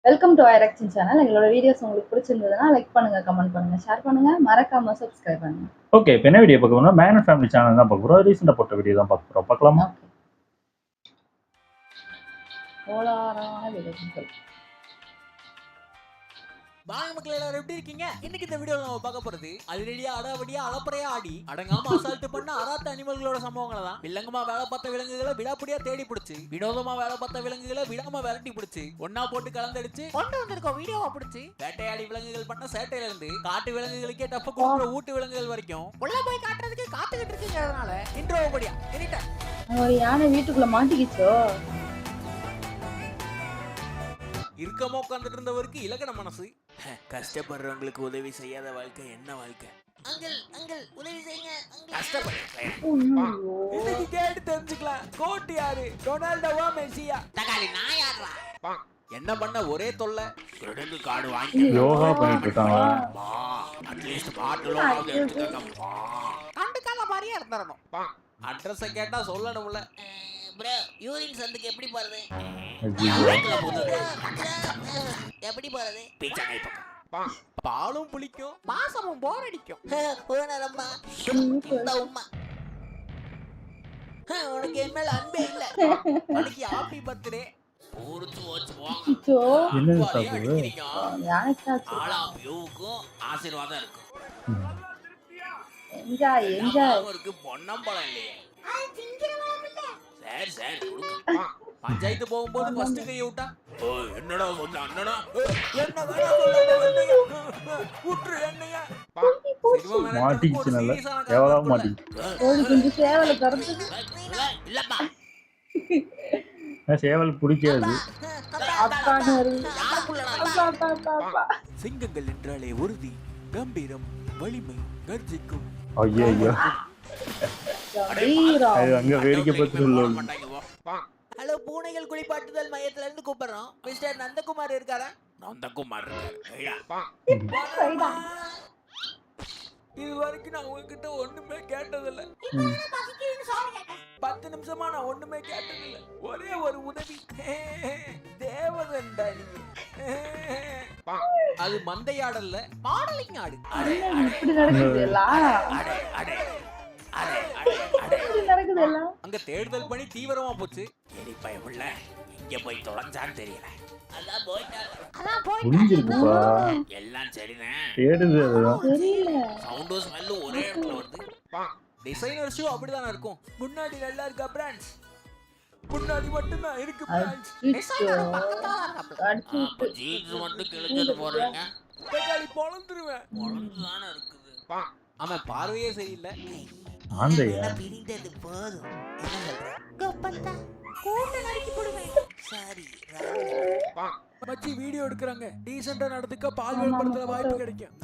Welcome to ஐரக்ஷன் channel. எங்களோட videos உங்களுக்கு பிடிச்சிருந்ததுன்னா லைக் பண்ணுங்க, கமெண்ட் பண்ணுங்க, ஷேர் பண்ணுங்க, மறக்காம சப்ஸ்கிரைப் பண்ணுங்க. ஓகே, இப்போ என்ன வீடியோ பார்க்க போறோம்னா மேன் அண்ட் ஃபேமிலி சேனல் தான் பார்க்க போறோம். ரீசெண்டாக போட்ட வீடியோ தான் பார்க்க போறோம். பார்க்கலாமா? கோளாறான விளைவுகள். வாங்க மக்கள், எல்லாரும் எப்படி இருக்கீங்க? இன்னைக்கு இந்த வீடியோல நம்ம பார்க்க போறது அதிரடியா அடாவடியா அலப்பறையா ஆடி அடங்காம அசால்ட் பண்ண அராத்த அனிமல்களோட சம்பவங்களை தான். வில்லங்கமா வேலை பார்த்த விலங்குகளை விடாப்படியா தேடி பிடிச்சு, வினோதமா வேலை பார்த்த விலங்குகளை விடாம விரட்டி பிடிச்சு, ஒன்னா போட்டு கலந்தடிச்சு கொண்டு வந்திருக்கோம் வீடியோவா பிடிச்சி. வேட்டையாடி விலங்குகள் பண்ண சேட்டையில இருந்து காட்டு விலங்குகளுக்கே டப்ப கொடுக்குற ஊட்டு விலங்குகள் வரைக்கும் உள்ள போய் காட்டுறதுக்கு காத்துக்கிட்டு இருக்குங்கிறதுனால இன்ட்ரோ படியா எனிட்டேன். ஒரு யானை வீட்டுக்குள்ள மாட்டிக்கிச்சோ. இருக்கமா உட்கார்ந்துட்டு இருந்தவருக்கு இலக்கண மனசு. கஷ்டப்படுறவங்களுக்கு உதவி செய்யாத வாழ்க்கை என்ன வாழ்க்கை? அங்கிள் அங்கிள் உதவி செய்யுங்க. இன்னைக்கு கேட்டு தெரிஞ்சுக்கலாம். கோட் யாரு? ரொனால்டோவா மெஸ்ஸியா? தகாலி நான் யாரா? என்ன பண்ண ஒரே தொல்லை. கிரெடிட் கார்டு வாங்கி யோகா பண்ணிட்டு இருக்காங்க. அட்லீஸ்ட் பாட்டிலோட எடுத்துக்கங்க. கண்டுக்காத மாதிரியே இருந்தறணும். அட்ரஸ் கேட்டா சொல்லணும்ல. ப்ரோ யூரின் சந்துக்கு எப்படி போறது? எப்படி போறது? பீச்சா கை பக்கம். பாலும் புளிக்கும், பாசமும் போர் அடிக்கும். ஓனரம்மா இந்த உம்மா உனக்கு என் மேல அன்பே இல்ல. அன்னைக்கு ஹாப்பி பர்த்டே ஊருக்கு வச்சு போங்க. என்னது சாப்பிடுது? ஆசீர்வாதம் இருக்கும். Enjoy enjoy. இருக்கு பொன்னம்பழம் இல்லையே. சரி சரி கொடுங்க. பஞ்சாயத்து போகும்போது ஃபர்ஸ்ட் கையை விட்டா என்னடா வந்து அண்ணனா என்ன வேணா சொல்லுங்க. விட்டுரு என்னையா மாட்டிக்கிச்சு. நல்லா எவ்வளவு மாட்டிக்கிச்சு. கோழி குஞ்சு சேவலை திறந்து இல்லப்பா சேவல் பிடிக்காது. சிங்கங்கள் என்றாலே உறுதி, கம்பீரம், வலிமை, கர்ஜிக்கும். ஐயோ ஐயோ, அங்க வேடிக்கை பார்த்து. ஹலோ, பூனைகள் குளிப்பாட்டுதல் மையத்துல இருந்து கூப்பிடுறோம். மிஸ்டர் நந்தகுமார் இருக்காரா? நந்தகுமார் இது வரைக்கும் நான் உங்ககிட்ட ஒண்ணுமே கேட்டதில்ல. 10 நிமிஷமா நான் ஒண்ணுமே கேட்டதில்ல. ஒரே ஒரு உதவி. தேவதண்டா நீ. அது மந்தையாடல்ல, மாடலிங் ஆடு. இப்படி நடக்குது எல்லாம். அங்க தேடுதல் பணி தீவிரமா போச்சு. எரி பயமுள்ள இங்க போய் தொலைஞ்சான்னு தெரியல. அதான் புரிஞ்சிருக்குப்பா. எல்லாம் சரிண்ணே. தேடுது அதுதான். சவுண்டும் ஸ்மெல்லும் ஒரே இடத்துல வருது. டிசைனர் ஷூ அப்படிதானே இருக்கும். முன்னாடி நல்லா இருக்கா பிராண்ட்ஸ்? முன்னாடி மட்டும் தான் இருக்கு பிராண்ட்ஸ். டிசைனர் பக்கத்துல இருக்கு. ஜீன்ஸ் மட்டும் கிழிஞ்சது போறீங்க. தக்காளி பொளந்துருவேன். பொளந்துதானே இருக்குது. அவன் பார்வையே சரியில்லை. ஆந்தையா பிரிந்தது போதும். என்ன சொல்ற? கோப்பத்தா கூட்ட நறுக்கி போடுவேன். சாரி மச்சி, வீடியோ எடுக்கறாங்க. டீசன்ட்டா நடந்துக்க பால் வெளிப்படுத்துற வாய்ப்பு கிடைக்கும்.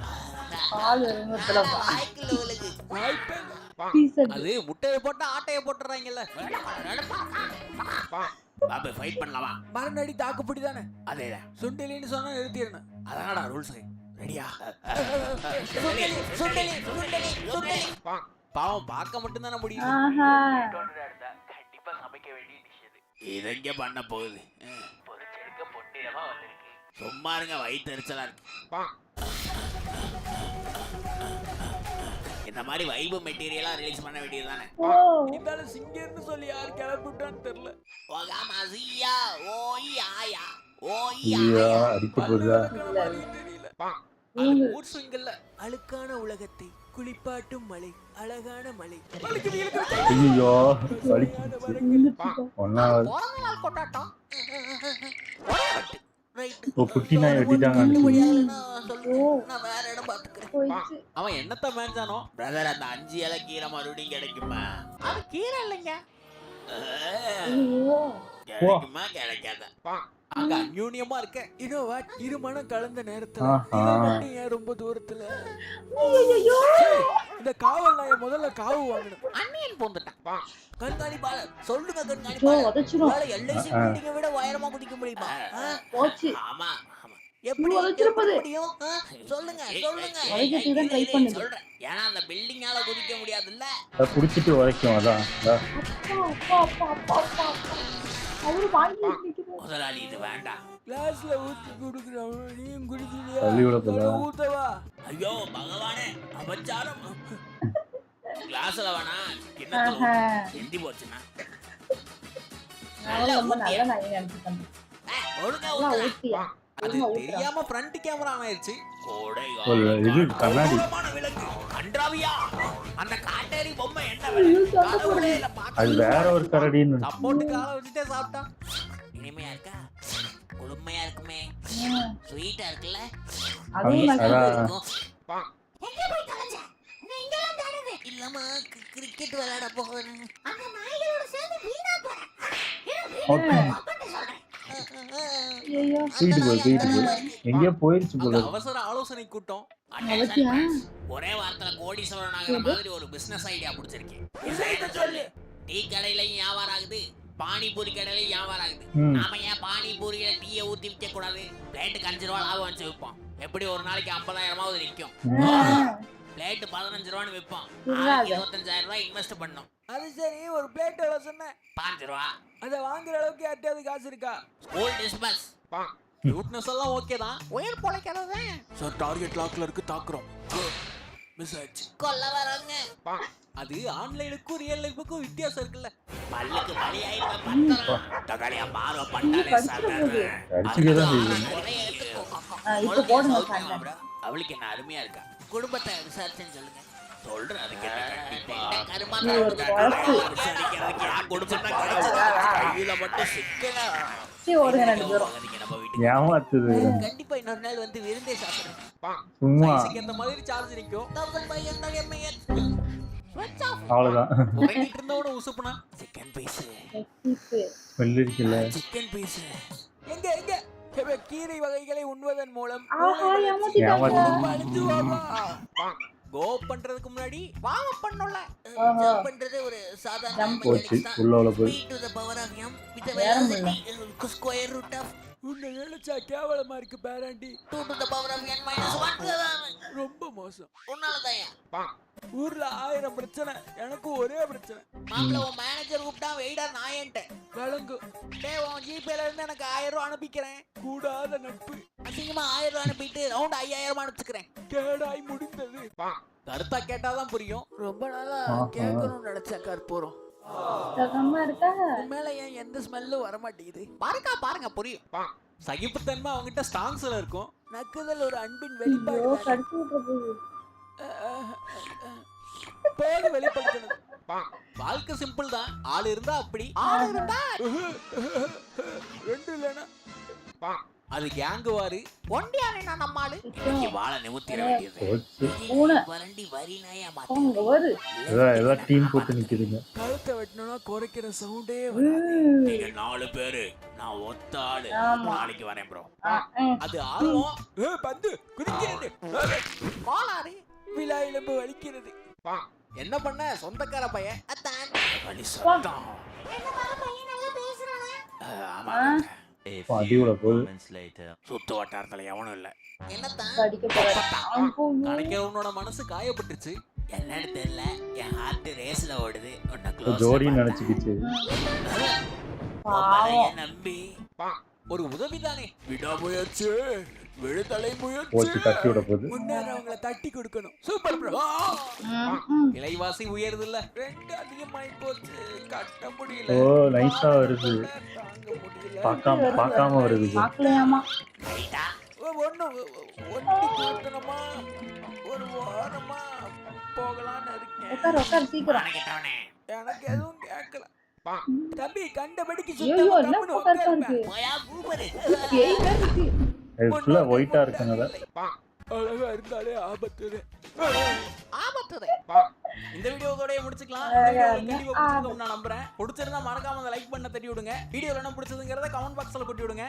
பால் வெளிப்படுத்துற வாய்க்குல உலகு வாய்ப்பே. அது முட்டையை போட்டா ஆட்டையை போட்டுறாங்கல்ல. பாபே ஃபைட் பண்ணலாமா? மரணடி தாக்குப்பிடி தானே. அதேதான். சுண்டலின்னு சொன்னா நிறுத்திடணும். அதானடா ரூல்ஸ். ரெடியா? சுண்டலி சுண்டலி சுண்டலி. பாவம் பார்க்க மட்டும் தானே முடியும். கண்டிப்பா சமைக்க வேண்டிய டிஷ் இது. இதங்க பண்ண போகுது. பொரிச்செடுக்க பொட்டியமா வந்திருக்கு. சும்மா இருங்க, வயிற்று எரிச்சலா இருக்கு. இந்த மாதிரி வைபு மெட்டீரியலா ரிலீஸ் பண்ண வேண்டியதுதானே. இதால சிங்கர்னு சொல்லி யார் கிளப்பிட்டான்னு தெரியல. ஓகாமாசியா ஓய் ஆயா ஓய் ஆயா அடிக்க போகுதா? தெரியல. ஊர் ஸ்விங்கல்ல அழுக்கான உலகத்தை குளிப்பாட்டும் மலை, அழகான மலை. ஐயோ வலிக்குது. ஒன்னாவது கொண்டாட்டம். குட்டி நாய் வெட்டிட்டாங்க. அவன் என்னத்த மேஞ்சானோ பிரதர், அந்த 5 இலை கீரை மறுபடியும் கிடைக்குமா? அது கீரை இல்லைங்க. கிடைக்குமா கிடைக்காத? அங்க அந்யூன்யமா இருக்க. இதோ இருமணம் கலந்த நேரத்துல ஏன் ரொம்ப தூரத்துல இந்த காவல் நாய முதல்ல காவு வாங்கணும். அண்ணியன் போந்துட்டான். கண்காணிப்பாளர் சொல்லுங்க, கண்காணிப்பாளர் எல்ஐசி பில்டிங்கை விட உயரமா குதிக்க முடியுமா? ஆமா எப்படி முடியும்? சொல்லுங்க சொல்லுங்க. சொல்றேன், ஏன்னா அந்த பில்டிங்கால குதிக்க முடியாதுல்ல. புடிச்சிட்டு உரைக்கும். அதான் அவரு வாங்கி நிக்குது. முதலாளி இது வேண்டாம். கிளாஸ்ல ஊத்தி குடுக்குறோம், நீயும் குடிக்கலையா? தள்ளி விட போதா? நான் ஊத்தவா? ஐயோ பகவானே, அபச்சாரம். கிளாஸ்ல வேணா, கிண்ணத்துல ஆஹா. சிந்தி போச்சுன்னா. நான் ரொம்ப நல்ல நாய் நினைச்சிட்டேன். ஒழுங்கா நல்லா ஊத்துடா. ஊத்தியா? அது ஒழுங்கா ஊத்துறா. தெரியாம ஃப்ரண்ட் கேமரா ஆயிருச்சு. ஒரு இது கண்ணாடி. கொடூரமான விலங்கு. கன்றாவியா? அந்த காட்டேரி பொம்மை என்ன ஐயோ, விலை? சண்டை கடவுளே, இல்ல அது பார்க்கவே வேற ஒரு கரடின்னு. சப்போர்ட்டுக்கு ஆளை வச்சுட்டே சாப்பிட்டா இனிமையா இருக்கா? குளுமையா இருக்குமே, ம். ஸ்வீட்டா இருக்குல்ல? அதே மாதிரி அதான். இருக்கும். எங்க போய் தொலைஞ்ச? நீ இங்கெல்லாம் தேடுது. இல்லம்மா, கிரிக்கெட் விளையாட போறேன். அந்த நாய்களோட சேர்ந்து வீணா போறேன். ஓகே. ஐயோ. தூக்கிட்டு போய் எங்கேயோ போயிருச்சு போல அந்த இருக்கு. அவசர ஆலோசனை கூட்டம். அவசியா? ஒரே வாரத்துல கோடீஸ்வரன் ஆகிற மாதிரி ஒரு பிசினஸ் ஐடியா பிடிச்சிருக்கேன். விஷயத்தை சொல்லு. டீ கடையிலையும் வியாபாரம் ஆகுது, பானிபூரி கடையிலையும் வியாபாரம் ஆகுது. ம். நாம ஏன் பானிபூரியில டீயை ஊத்தி விற்க கூடாது? பிளேட்டுக்கு 5 ரூபா லாபம் வச்சு விற்போம். எப்படி ஒரு நாளைக்கு 50,000 நிற்கும். பிளேட் 15 ரூபான்னு விற்போம். இல்லாத. 25,000 ரூபாய் இன்வெஸ்ட் பண்ணோம். அது சரி, ஒரு பிளேட் எவ்வளவு சொன்ன? 5 ரூபா. அதை வாங்குற அளவுக்கு யார்ட்டையாவது காசு இருக்கா? ஸ்கூல் டிஸ்பஸ். கியூட்னஸ் எல்லாம் ஓகே தான். உயிர் பொழைக்கிறது. சார், டார்கெட் லாக்ல இருக்கு, தாக்குறோம். மிஸ் ஆயிடுச்சு. கொல்ல வராங்க. அது ஆன்லைனுக்கும் ரியல் லைஃபுக்கும் வித்தியாசம் இருக்குல்ல. பல்லுக்கு வலியாயிருந்தா பத்தலாம். தகாலியா பார்வை பட்டாலே சாப்பிட்டாரு. அடிச்சுக்கே தான் செய்யுது. இப்ப போடுங்க சண்டை. அவளுக்கு என்ன அருமையா இருக்கா? குடும்பத்தை விசாரிச்சேன்னு சொல்லுங்க. சொல்றேன், அதுக்கு என்ன கண்டிப்பா. நீ ஒரு குழப்பு. விசாரிக்கிறதுக்கு என் குடும்பம் தான் கிடைச்சது. கையில மட்டும் சிக்கல. சரி, ஓடுங்க 2 பேரும். நம்ம வீட்டுக்கு ஏமாத்துது. கண்டிப்பா இன்னொரு நாள் வந்து விருந்தே சாப்பிடுறேன். சும்மா சைஸுக்கு ஏத்த மாதிரி சார்ஜ் நிக்கும். 1500 mAh. ஸ்விட்ச் ஆஃப். அவ்வளவுதான். உறங்கிட்டு இருந்தவன உசுப்புனா சிக்கன் பீஸ். சீப்பு. ஸ்மெல் இருக்குல்ல. Chicken piece. எங்க எங்க கீரை வகைகளை உண்பதன் மூலம் ஆஹா, ஏமாத்திட்டாங்க. ஏமாத்திட்டாங்க. அழிஞ்சு வாமா. கோ பண்றதுக்கு முன்னாடி வார்ம் அப் பண்ணனும்ல. ஆஹா. ஜம்ப் பண்றது ஒரு சாதாரண Jump போச்சு மெக்கானிக்ஸ் தான். உள்ள உள்ள போய். P to the power of m with the வேற velocity square root of உன்னை நினைச்சா கேவலமா இருக்கு பேராண்டி. 2 to the power of n minus 1. ரொம்ப மோசம். உன்னாலதான் ஊர்ல 1000 பிரச்சனை, எனக்கு ஒரே பிரச்சனை. மாப்பிள்ள உன் மேனேஜர் கூப்பிட்டா வெயிடா நாயன்ட்ட விளங்கு. டேய் உன் ஜிபேல இருந்து எனக்கு 1000 ரூபாய் அனுப்பிக்கிறேன். கூடாத நட்பு அசிங்கமா 1000 ரூபாய் அனுப்பிட்டு ரவுண்ட் 5000 அனுப்பிச்சுக்கிறேன். கேடாய் முடிந்தது. கருத்தா கேட்டாதான் புரியும். ரொம்ப நாளா கேட்கணும்னு நினைச்சேன் கற்பூரம். சுகமா இருக்கா? மேல ஏன் எந்த ஸ்மெல்லும் வர மாட்டேங்குது? பாருங்க புரியும். சகிப்புத்தன்மை அவங்ககிட்ட ஸ்டாங்ஸ்ல இருக்கும். நக்குதல் ஒரு அன்பின் ஐயோ, வெளிப்பாடு. கடிச்சு விட்டுற போகுது. பேரு வெளிப்படுத்தணும். வாழ்க்கை சிம்பிள் தான். ஆள் இருந்தா அப்படி, ஆள் இருந்தா 2 இல்லைன்னா அது கேங்கு வாரு. ஒண்டியானே நம்மாளு வாழ நிமித்திர வேண்டியது. போச்சு. பூனை. வரண்டி வரி நாயா அவங்க வரு. ஏதோ டீம் போட்டு நிக்குதுங்க. கழுத்தை வெட்டணும்னா குறைக்கிற சவுண்டே நீங்க 4 பேரு, நான் ஒத்த ஆளு. ஆமா. நாளைக்கு வரேன் ப்ரோ. அது அது ஆர்வம். பந்து குதிக்கிறது. கோளாறு. விழா எலும்பு வலிக்கிறது. என்ன பண்ண? சொந்தக்கார பையன். அதான் வலி சத்தம். ஆமா. அடியோட போகுது. சுத்து வட்டாரத்துல எவனும் இல்ல. என்னத்தான் கடிக்க போறாரு. கணக்கிறவனோட மனசு காயப்பட்டுருச்சு. என்னன்னு தெரியல, என் ஹார்ட் ரேஸ்ல ஓடுது. உன்னை க்ளோஸ் ஜோடின்னு நினைச்சுக்கிச்சு. பாவம். நம்பி ஒரு உதவிதானே. விடாமுயற்சி விழுதலை முயற்சி. போச்சு, தட்டி விட போகுது. முன்னேறவங்கள தட்டி கொடுக்கணும். Super bro. விலைவாசி உயருது இல்ல. 2 அதிகமாயி போச்சு. கட்ட முடியல. ஓ, நைஸா வருது. தாங்க முடியல. பார்க்காம வருது. பார்க்கலையாமா? ரைட்டா? ஒண்டி கொடுத்தனமா ஒரு வாரமா போகலான்னு இருக்கேன். உட்கார் சீக்கிரம். வணங்கிட்டவனே. எனக்கு எதுவும் கேட்கல. தம்பி கண்டபடிக்கு ஐயோ, சுத்தமா என்ன கம்முனு கருப்பா உட்காருங்க. இருக்கு? போயா கூப்பரு. பேய் மாதிரி இருக்கு. இது ஃபுல்லா ஒயிட்டா இருக்குங்க. அழகா இருந்தாலே ஆபத்து. ஆபத்துதே. இந்த வீடியோவோடய முடிச்சுக்கலாம். கண்டிப்பா பிடிச்சிருக்கும் நான் நம்புறேன். பிடிச்சிருந்தா மறக்காம அந்த லைக் பண்ண தட்டி விடுங்க. வீடியோ என்ன பிடிச்சதுங்கறத கமெண்ட் பாக்ஸ்ல கொட்டி விடுங்க.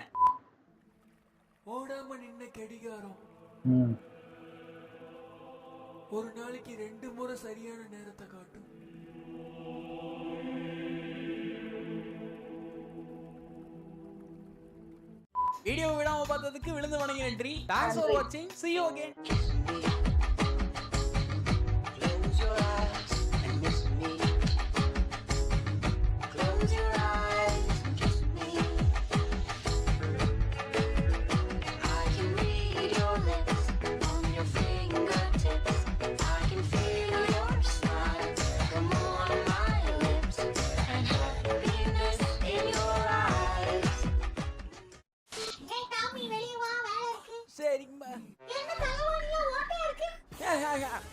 ஓடாம நின்ன கடிகாரம் ஒரு நாளைக்கு 2 முறை சரியான நேரத்தை காட்டும். வீடியோ விடாம பார்த்ததுக்கு விழுந்து வணங்கி நன்றி. Thanks for watching. See you again. Close your eyes and miss me. Close your eyes and kiss me.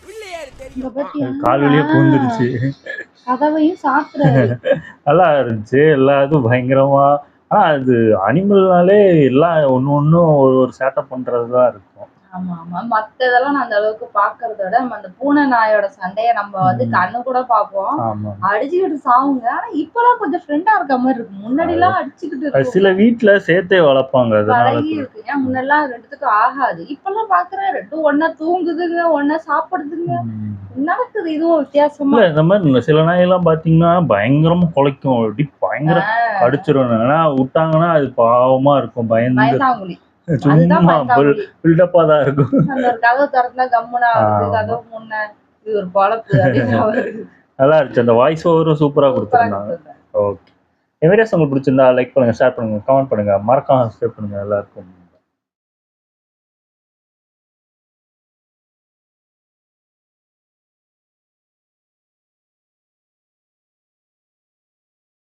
உள்ளே இங்க தெரியும் பாத்தியா கால் வழியா பூந்துருச்சு. கதவையும் சாத்துறாரு. நல்லா இருந்துச்சு. எல்லா இதுவும் பயங்கரமா அது அனிமல்னாலே எல்லாம் ஒண்ணும் ஒரு சேட்டை பண்றதுதான் இருக்கும். ஆமா ஆமா மத்ததெல்லாம் நான் அந்த அளவுக்கு பாக்குறத விட நம்ம அந்த பூனை நாயோட சண்டைய நம்ம வந்து கண்ணு கூட பாப்போம். ஆமா. அடிச்சுக்கிட்டு சாவுங்க. ஆனா இப்பெல்லாம் கொஞ்சம் ஃப்ரெண்டா இருக்க மாதிரி இருக்கு. முன்னாடி எல்லாம் அடிச்சுக்கிட்டு அது இருக்கும். சில வீட்டுல சேர்த்தே வளர்ப்பாங்க. அதனால பழகி இருக்கு. ஏன் முன்னெல்லாம் ரெண்டுத்துக்கும் ஆகாது. இப்பெல்லாம் பாக்குறேன் ரெண்டும் ஒன்னா தூங்குதுங்க, ஒன்னா சாப்பிடுதுங்க. நடக்குது இதுவும் வித்தியாசமா. இல்ல இந்த மாதிரி சில நாயெல்லாம் பாத்தீங்கன்னா பயங்கரமா குலைக்கும். அப்படி பயங்கர கடிச்சிரும். ஆனா விட்டாங்கன்னா அது பாவமா இருக்கும். பயந்து பயந்தாங்குழி. சும்மா அதுதான் பயந்தாங்குழி. பில்டப்பா தான் இருக்கும். அந்த ஒரு கதவு திறந்தா கம்முனா வருது. கதவு முன்ன இது ஒரு பொழப்பு அப்படின்னு வருது. நல்லா இருந்துச்சு. அந்த வாய்ஸ் ஓவரும் சூப்பரா கொடுத்துருந்தாங்க. ஓகே. இந்த வீடியோஸ் உங்களுக்கு பிடிச்சிருந்தா லைக் பண்ணுங்க, ஷேர் பண்ணுங்க, கமெண்ட் பண்ணுங்க, மறக்காம சப்ஸ்கிரைப் பண்ணுங்க எல்லாருக்கும்.